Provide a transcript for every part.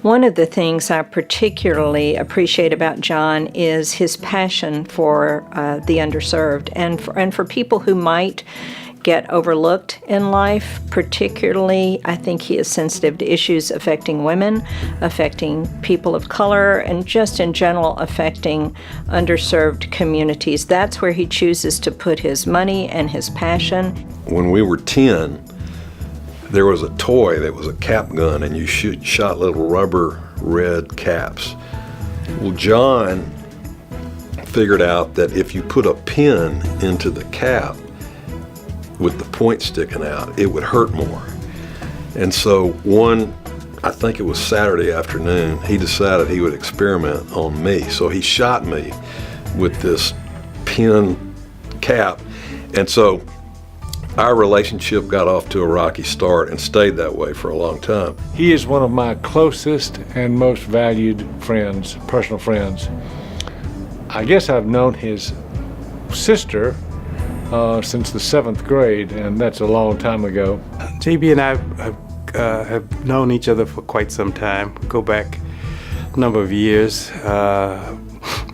One of the things I particularly appreciate about John is his passion for the underserved and for people who might get overlooked in life. Particularly, I think he is sensitive to issues affecting women, affecting people of color, and just in general affecting underserved communities. That's where he chooses to put his money and his passion. When we were 10, there was a toy that was a cap gun, and you shot little rubber red caps. Well, John figured out that if you put a pin into the cap with the point sticking out, it would hurt more. And so I think it was Saturday afternoon, he decided he would experiment on me. So he shot me with this pin cap. And so our relationship got off to a rocky start and stayed that way for a long time. He is one of my closest and most valued friends, personal friends. I guess I've known his sister since the 7th grade, and that's a long time ago. JB and I have known each other for quite some time, go back a number of years,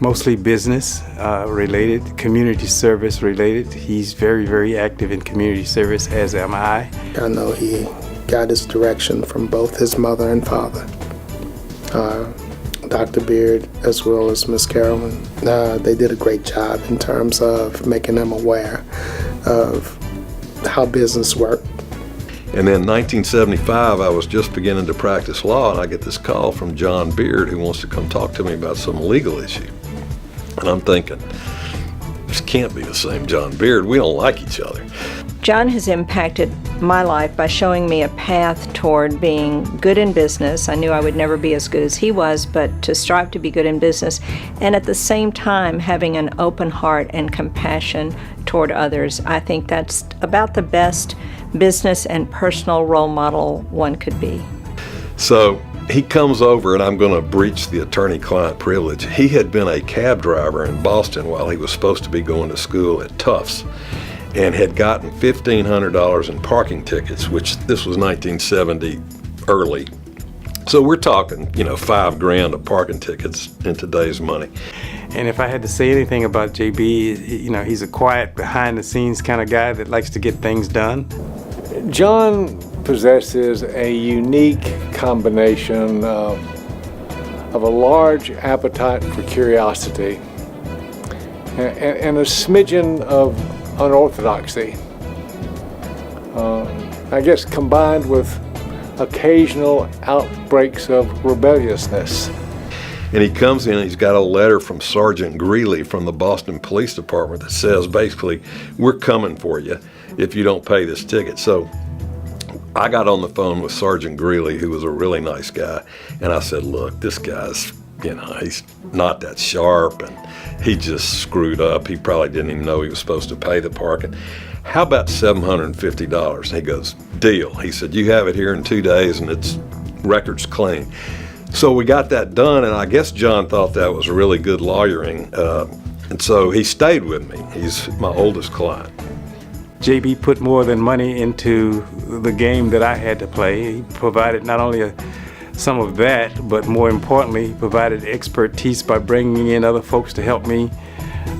mostly business related, community service related. He's very, very active in community service, as am I. I know he got his direction from both his mother and father, Dr. Beaird as well as Miss Carolyn. They did a great job in terms of making them aware of how business worked. And then in 1975, I was just beginning to practice law, and I get this call from John Beaird, who wants to come talk to me about some legal issue. And I'm thinking, this can't be the same John Beaird. We don't like each other. John has impacted my life by showing me a path toward being good in business. I knew I would never be as good as he was, but to strive to be good in business, and at the same time having an open heart and compassion toward others. I think that's about the best business and personal role model one could be. So he comes over, and I'm going to breach the attorney-client privilege. He had been a cab driver in Boston while he was supposed to be going to school at Tufts, and had gotten $1,500 in parking tickets, which this was 1970 early. So we're talking, $5,000 of parking tickets in today's money. And if I had to say anything about JB, he's a quiet, behind-the-scenes kind of guy that likes to get things done. John possesses a unique combination of a large appetite for curiosity and a smidgen of unorthodoxy, I guess combined with occasional outbreaks of rebelliousness. And he comes in and he's got a letter from Sergeant Greeley from the Boston Police Department that says basically, we're coming for you if you don't pay this ticket. So I got on the phone with Sergeant Greeley, who was a really nice guy, and I said, look, this guy's, he's not that sharp, and he just screwed up. He probably didn't even know he was supposed to pay the parking. How about $750? And he goes, deal. He said, you have it here in 2 days, and it's record's clean. So we got that done, and I guess John thought that was really good lawyering, and so he stayed with me. He's my oldest client. JB put more than money into the game that I had to play. He provided not only some of that, but more importantly, he provided expertise by bringing in other folks to help me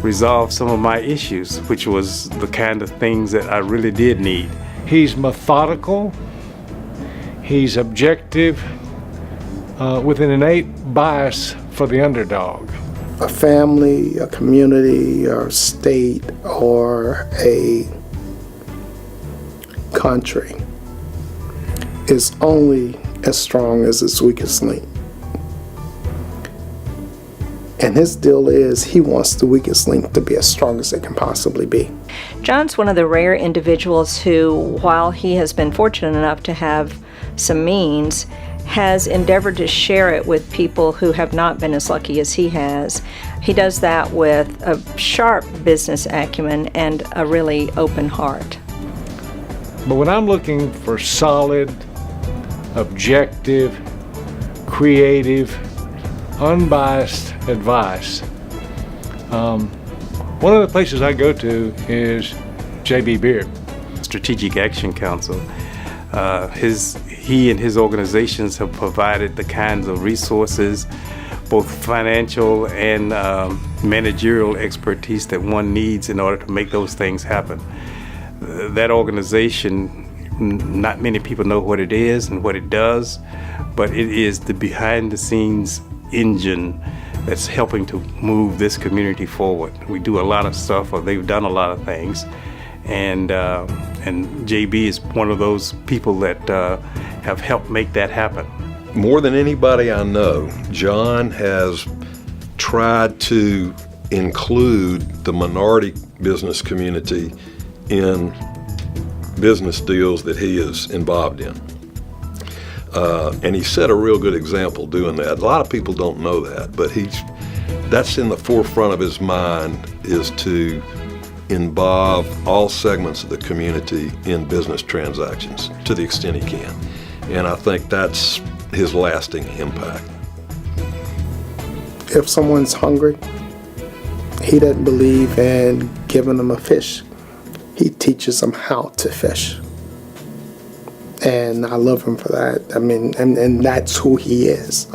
resolve some of my issues, which was the kind of things that I really did need. He's methodical, he's objective, with an innate bias for the underdog. A family, a community, or a state, or a country is only as strong as its weakest link. And his deal is he wants the weakest link to be as strong as it can possibly be. John's one of the rare individuals who, while he has been fortunate enough to have some means, has endeavored to share it with people who have not been as lucky as he has. He does that with a sharp business acumen and a really open heart. But when I'm looking for solid, objective, creative, unbiased advice, one of the places I go to is J.B. Beaird. Strategic Action Council He and his organizations have provided the kinds of resources, both financial and managerial expertise that one needs in order to make those things happen. That organization, not many people know what it is and what it does, but it is the behind-the-scenes engine that's helping to move this community forward. We do a lot of stuff, or they've done a lot of things, and JB is one of those people that have helped make that happen. More than anybody I know, John has tried to include the minority business community in business deals that he is involved in. And he set a real good example doing that. A lot of people don't know that, but that's in the forefront of his mind, is to involve all segments of the community in business transactions to the extent he can. And I think that's his lasting impact. If someone's hungry, he doesn't believe in giving them a fish. He teaches them how to fish. And I love him for that. I mean, and that's who he is.